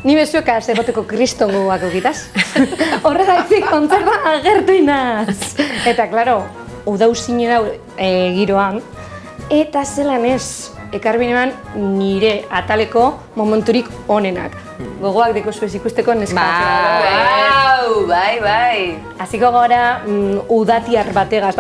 Ni bezueka zeboteko kristongoak okitaz. Horregaitzik kontzertan agertu inaz. Eta, klaro, udauzinen giroan, eta zelan ez, ekarbinean nire ataleko momenturik onenak. Gogoak deko zuez ikusteko neska. Bai. Hasiko gara udatiar bategaz,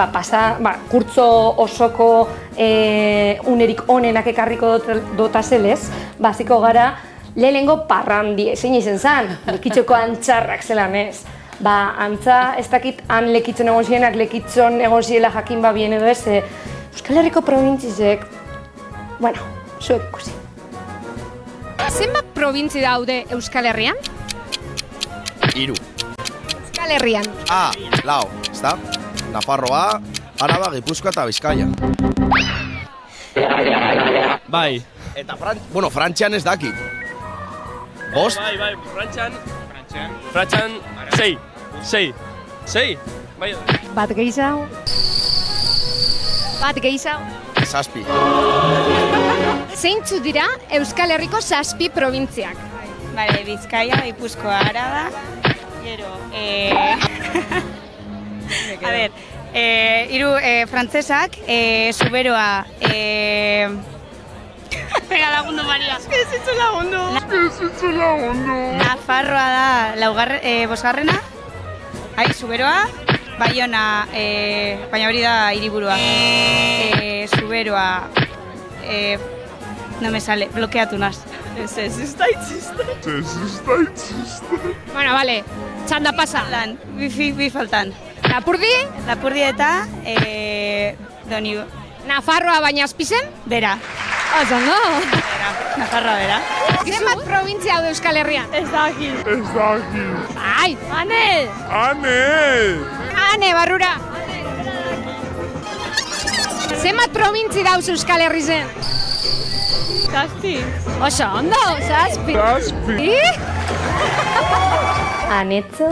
kurtzo osoko unerik onenak ekarriko dota zelez, hasiko gara lehenengo parrandi, zein izen zan, lekitxoko antxarrak zelan ez. Antza, ez dakit han lekitzen egon zienak, lekitzen egon ziela jakin bien edo ez, Euskal Herriko probintzizek, bueno, zuek ikusi. Zenbat probintzi daude Euskal Herrian? 3. Euskal Herrian. Lau, ezta? Nafarroa, Araba, Gipuzkoa eta Bizkaia. Bai. Eta Frantzian ez dakit. Bost? Bai, Frantzian, 6. Bai. Bat gehiago. Zazpi. Zeintzu dira Euskal Herriko 7 probintziak? Bale, Bizkaia, Gipuzkoa, Araba, gero, a ber, 3 frantzesak, Zuberoa, Venga, lagundu, Maria. Ez zitzu lagundu. Nafarroa da, bosgarrena, Zuberoa, Baiona, baina hori da hiriburua. Zuberoa, no me sale, blokeatu naz. Ez da itziste. Bueno, vale, txanda pasa. Bi faltan. Lapurdi eta Doni. Nafarroa baina azpizen? Bera. Ozondo. Nafarroa bera. Zenbat probintzia hau Euskal Herrian? Ez dakit. Bai, Ane, barrura. Zenbat probintzi dauz Euskal Herri zen? 7. Oso ondo, 7. Anetzo.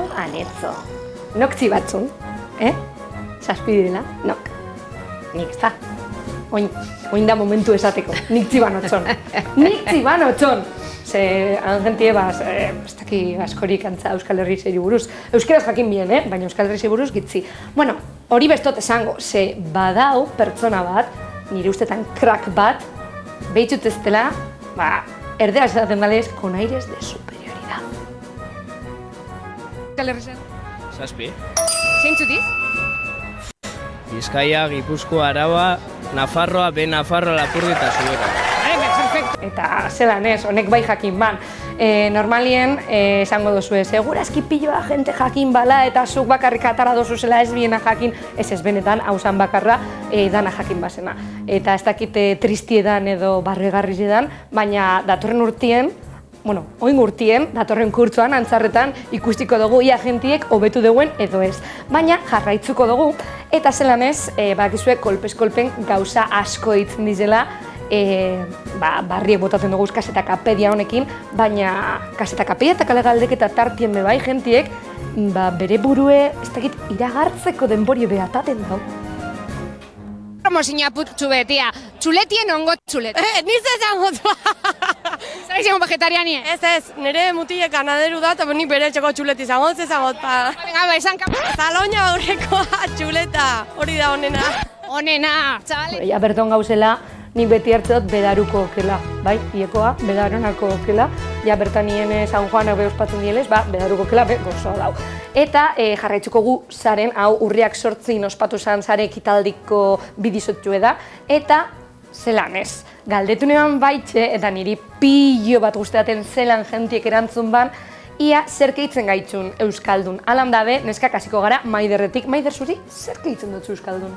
Noktzi batzun, 7 direla, nok. Nik ez da. Oin da momentu esateko, nik txibanotxon. Ze, angentie, ez daki askorik antza Euskal Herri zeri buruz. Euskeraz jakin bien, baina Euskal Herri zeri buruz gitzi. Bueno, hori bestot esango, ze badau pertsona bat, nire ustetan krak bat, behitzut ez dela, erderaz esaten dalez, con aires de superioridad. Euskal Herri zen? 7. Zeintzutik? Bizkaia, Gipuzkoa, Araba, Nafarroa, Nafarroa, Lapurdi eta Zubero. Eta zelan ez, honek bai jakin ban. Normalien, esango dozue, segurazki piloa jente jakin bala eta zuk bakarrik atara dozu zela ez biena jakin, ez benetan, hausan bakarra, dana jakin basena. Eta ez dakite tristiedan edo barregarriz edan, baina datorren urtien, oin urtien, datorren kurtzoan, antzarretan, ikustiko dugu ia gentiek hobetu duen edo ez. Baina jarraitzuko dugu, eta zelan ez, bakizue kolpez-kolpen gauza asko ditzen dizela, barriek botatzen dugu kasetakapedia honekin, baina kasetakapedia eta kalegaldek eta tartien bebai gentiek, bere burue, ez dakit, iragartzeko denborio behataten dau. Promozina putzu betia, txuletien ongo txulet. Niz ezango Zer izango vegetariani? Ez, nire mutilek ganaderu da, eta nik bere etxeko txulet izango, ez ezango. Venga, esan kapa. Zaloina aurrekoa txuleta, hori da onena. Onena, txabale. Ja, berton gauzela, nik beti hartzeot bedaruko okela, bai, iekoa, bedaronako okela, ja bertan nien San Juanak behospatzen dielez, bedaruko okela, gozoa dau. Eta jarraitzuko gu zaren, hau urriak 8 ospatu zan zare ekitaldiko bidizotxue da, eta zelan ez. Galdetu neban baitxe, eta niri pillo bat guzteaten zelan jentiek erantzun ban, ia zer keitzen gaitzun Euskaldun. Alam dabe, neskak hasiko gara Maiderretik. Maider zuri, zer keitzen dutzu Euskaldun?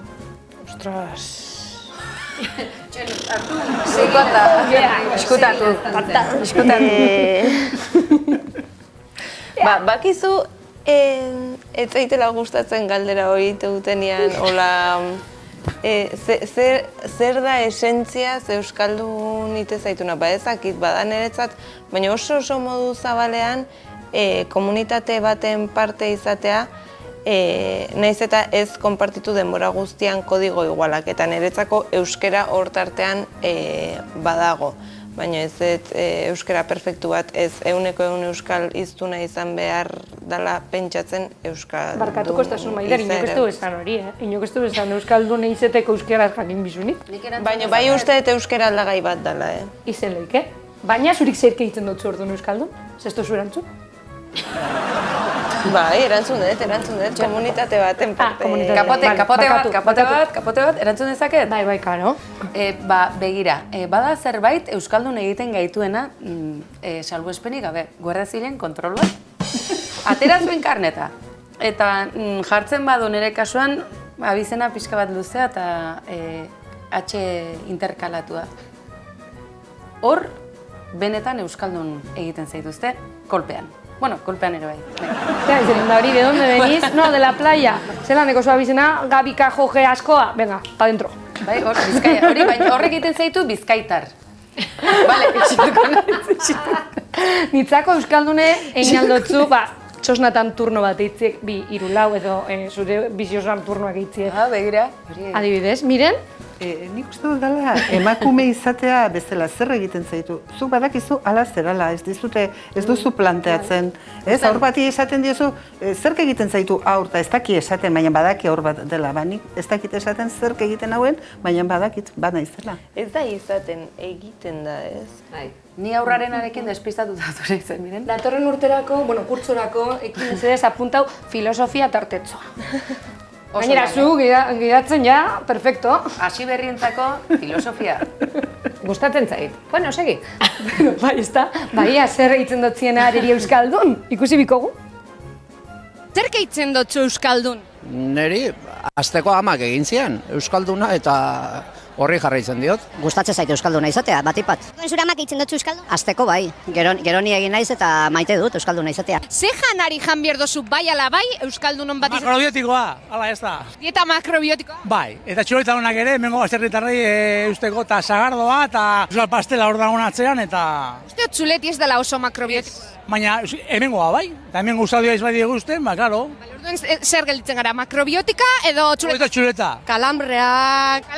Ostras... Eskutatu. Bakizu, ez zaitela gustatzen galdera hori dutenean, hola, zer da esentziaz Euskaldun ite zaituna, ezakit bada niretzat, baina oso modu zabalean komunitate baten parte izatea, nahiz eta ez konpartitu denbora guztian kodigo igualak, eta niretzako euskera hor tartean badago. baina ez euskara perfektu bat, ez 100% euskal hiztuna izan behar dela pentsatzen euskaldun. Barkatuko ez da zuen Maider, inok ez du esan hori, Inok ez du esan euskaldun eizeteko euskaraz jakin bizunik. Baina bai uste eta euskara aldagai bat dela, Izen leike. Baina zurik zerke egiten dut orduan euskaldun? Zesto zu erantzun? Bai, erantzun dut, komunitate baten parte. Kapote bat, erantzun dezaket? Bai, karo. Begira, bada zerbait euskaldun egiten gaituena, salbuespenik gabe, Guardia Zibilen kontrol bat. Atera zuen karneta. Eta jartzen badu nire kasuan, abizena pixka bat luzea eta H interkalatua. Hor, benetan euskaldun egiten zaituzte, kolpean. Bueno, kolpean ere bai. Zeran da hori, de donde venís? No, de la playa. Zelaneko zua bizena, gabika joge askoa. Venga, pa dentro. Bai, Bizkaia, horrek egiten zaitu bizkaitar. Bale, Nitzako euskaldune egin aldotzu, txosnatan turno bat eitziek, 2, 3, 4 edo zure biziosan turnoak eitziek. Begira. Adibidez, miren? Nik uste dut dela, emakume izatea bezala zer egiten zaitu. Zuk badakizu ala zerala, ez duzu planteatzen. Ez, aur bati esaten diozu, zerk egiten zaitu aurta, ez daki esaten, baina badaki aur bat dela. Nik ez dakit esaten zerk egiten hauen, baina badakit, bada izela. Ez da izaten, egiten da, ez? Ni aurrarenarekin despistatuta dut zen, miren. Datorren urterako, kurtsorako, ekin ez apuntau filosofia tartetzoa. Gainera, zu gidatzen ja, perfecto. Hasi berrientzako filosofia. Gustatzen zait. Bueno, segi. Bai, ez da. Bai, zer egiten dutziena areri euskaldun. Ikusi bikogu? Zer gehitzen dutzu euskaldun? Neri, azteko amak egin zian, euskalduna eta horri jarraitzen diot. Gustatzen zait euskalduna izatea, batipat. Zure amak egiten dutzu euskaldun? Azteko bai, gero ni egin naiz eta maite dut euskalduna izatea. Ze janari jan behar dozu bai ala bai euskaldunon bat izatea? Makrobiotikoa, ala ez da. Dieta makrobiotikoa? Bai, eta txuloita honak ere, mengo baserritarrei eusteko eta sagardoa eta euskal pastela hor dagoen atzean eta... Uste dut txuleti ez dela oso makrobiotikoa. Baina hemengoa bai, eta hemengo usadioa izbadi eguzten, klaro. Orduan zer gelditzen gara, makrobiotika edo txuleta? Txuleta. Kalambreak,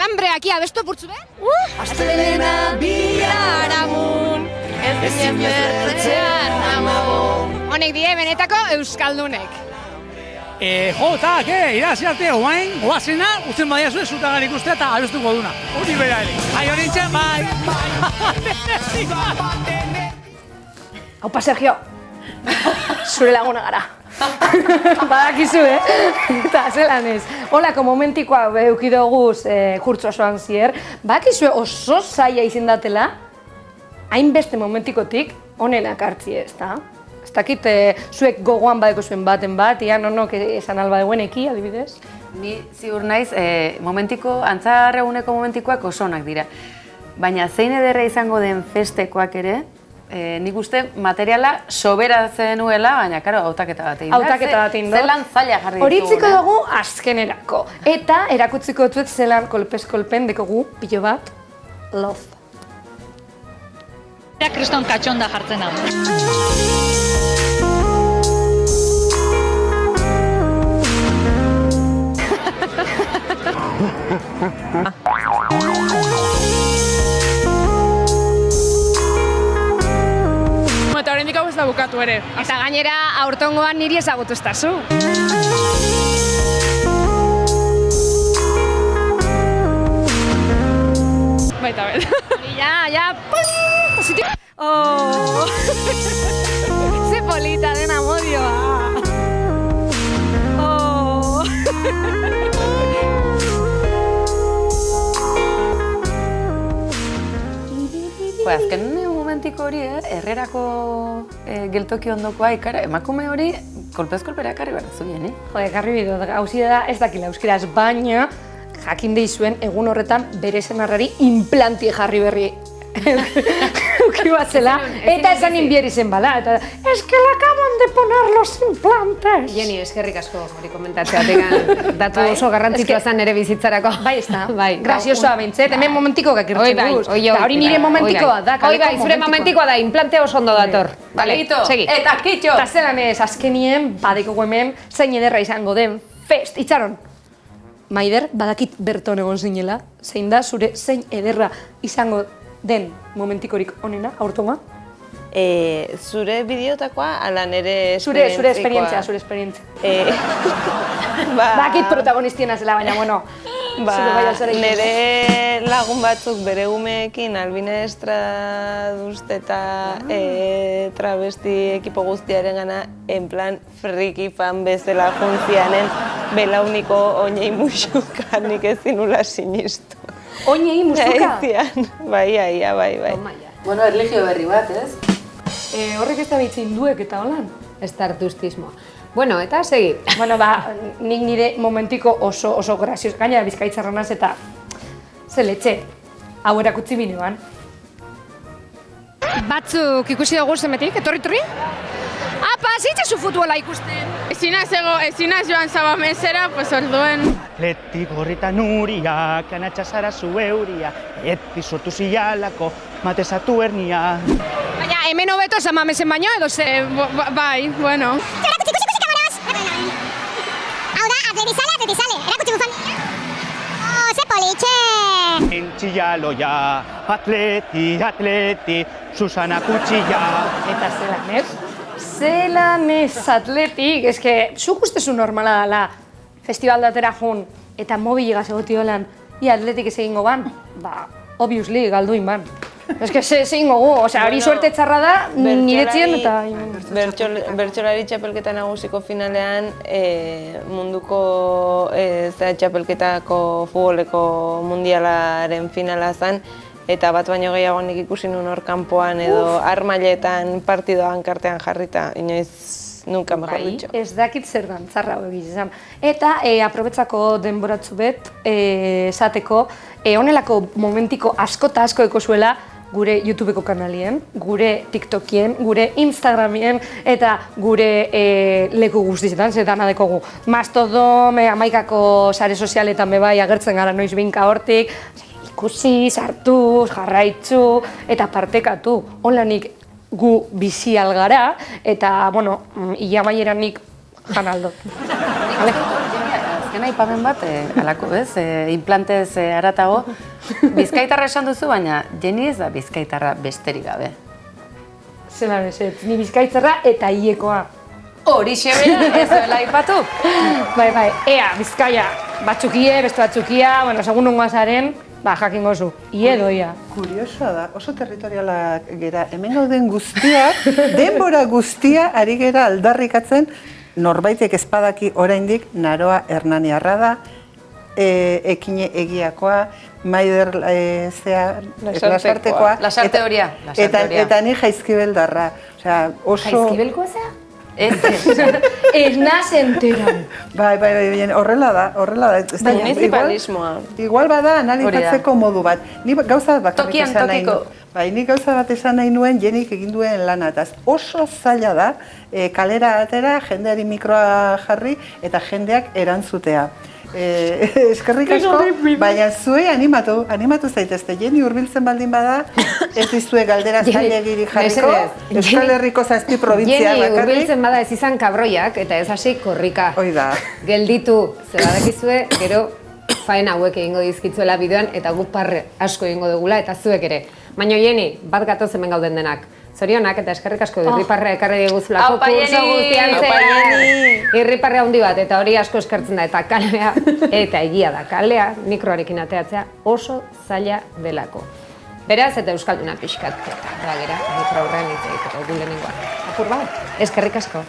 ia bestu apurtzu be? Astelena biharamun, ez dien bertzean amagun. Honek die benetako euskaldunek. Irazi arte, oazena, usten badia zuen zutagan ikustea eta abestuko duna. Hori bera ere. Aio nintzen, bai! Haupa, Sergio! Zure laguna gara. Badakizu, Eta zelan ez. Holako momentikoa eukidoguz kurtso osoan zier. Badakizu oso zaila izendatela, hainbeste momentikotik onenak hartzi ez, da? Ez dakit, zuek gogoan badeko zuen baten bat, ia nonok esan alba egueneki, adibidez? Ni ziur naiz, antzarreguneko momentikoak oso onak dira. Baina zein ederra izango den festekoak ere, nik uste materiala soberatzen nuela, baina karo, hautaketa bat egin da. Hautaketa bat egin da. Zelan zaila jarri ditugu. Horitziko dugu azkenerako. Eta erakutziko dut zelan kolpez-kolpen dekogu pilo bat, love. Kriston katxonda jartzen hau. Eta horrendik hau ez da bukatu ere. Eta gainera, aurtongoan niri ezagutu ez da zu. Baita bet. Ja, positibo. Oh! Ze polita den amodioa. Oh! Azken momentiko hori, herrerako geltoki ondokoa ikara, emakume hori kolpez-kolpera ekarri behar zuen, Ekarri bideo, hauzi da ez dakila euskaraz, baina jakin deizuen egun horretan bere senarrari implanti jarri berri euki bat zela, eta esan inbieri zen bada, eta es que le acaban de poner los implantes. Jenny, eskerrik asko hori komentatzeatik, datu oso garrantzitsua zen ere bizitzarako. Bai, ez da, graziosoa bintzet, hemen momentiko gakirtzen duz, eta hori nire momentikoa da, kaleko momentikoa. Zure momentikoa da, implante oso ondo dator. Balito, eta kitxo! Eta zelan ez, azkenien, badeko hemen, zein ederra izango den, fest, itxaron. Maider, badakit berton egon zinela, zein da zure zein ederra izango den momentikorik onena, aurtongoa? Zure bideotakoa, ala nire Zure esperientzikoa? zure esperientzia. Ba, Bakit protagonistiena zela, baina, bueno, nire lagun batzuk bere umeekin Albine Estradust eta travesti ekipo guztiaren gana en plan friki fan bezala juntzianen belauniko oinei musuka nik ezin ula sinistu. Oinei musuka? Bai. Bueno, erlijio berri bat, ez? Horrek ez da behitze hinduek eta holan? Estartustismoa. Bueno, eta segi. Bueno, nik nire momentiko oso grazioz, gaina Bizkaitzarra naz eta zeletxe, hau erakutzi binean. Batzuk ikusi dugu zemetik, etorri? Apa, zitzezu futbola ikusten? Ezinaz joan zabamezera, pues orduen. Atleti gorrita nuria, kanatxa zara zu euria, eti sortu zialako, matezatu hernia. Baina, hemen hobeto zamamezen baino edo ze, bai, bueno. Ikusi kamaraz! Hau da, atletizale, erakutsi bufan. Ze politxe! Entxillaloia, atleti, Susana Kutxilla. Eta zelanez atletik, eske, zuk ustezu normala dela festival datera jun eta mobiligaz egoti holan, atletik ez egingo ban, obviously, galduin ban. Eske, ze egingo gu, hori suerte txarra da, niretzien eta... Bertsolari txapelketa nagusiko finalean, munduko txapelketako futboleko mundialaren finala zen, eta bat baino gehiago nik ikusi nun hor kanpoan edo armailetan partidoan kartean jarrita, inoiz nunca mejor dicho. Ez dakit zer dantzarra hau egiz izan. Eta aprobetzako denboratzu bet, esateko, honelako momentiko asko eta asko eko zuela gure YouTubeko kanalien, gure TikTokien, gure Instagramien eta gure leku guztietan, zetan adekogu. Mastodon, amaikako sare sozialetan bebai agertzen gara noiz binka hortik, ikusi, sartu, jarraitzu eta partekatu. Holanik gu bizi algara eta, bueno, ia maieran nik jan aldot. Azken aipamen bat, alako, ez, implantez haratago, Bizkaitarra esan duzu, baina Jenny ez da Bizkaitarra besterik gabe. Zelan ez, ni Bizkaitzarra eta hiekoa. Horixe bera, ez duela aipatu. Bai, ea, Bizkaia, batzukie, beste batzukia, bueno, segun nongoa zaren, jakingo zu, ie doia. Kuriosoa da, oso territorialak gera, hemen gauden guztiak, denbora guztia ari gera aldarrikatzen, norbaitek espadaki oraindik Naroa Hernaniarra da, Ekine Egiakoa, Maider Lasartekoa, Lasarteoria. Eta ni Jaizkibeldarra. Jaizkibelkoa zea? Ez naz enteran. Bai, horrela da. Municipalismoa. Igual bada analizatzeko modu bat. Ni gauza bat bakarrik esan nahi nuen. Bai, ni gauza bat esan nahi nuen Jenik egin duen lanataz. Oso zaila da kalera atera, jendeari mikroa jarri eta jendeak erantzutea. Eskerrik asko, baina zuei animatu zaitezte. Jeni hurbiltzen baldin bada, ez dizue galdera zailagiri jarriko, Euskal Herriko 7 probintzia bakarrik. Jeni hurbiltzen bada ez izan kabroiak eta ez hasi korrika. Hoi da. Gelditu, zer badakizue, gero faena hauek egingo dizkitzuela bideoan eta guk parre asko egingo dugula eta zuek ere. Baina Jeni, bat gatoz hemen gauden denak. Zorionak eta eskerrik asko irriparrea ekarri diguzulako kurso guztian zean. Irriparrea handi bat eta hori asko eskertzen da eta kalea, eta egia da kalea, mikroarekin ateatzea oso zaila delako. Beraz eta euskalduna pixkat, eta gera, mikro aurrean hitz egiteko du lehenengoan. Apur bat, eskerrik asko.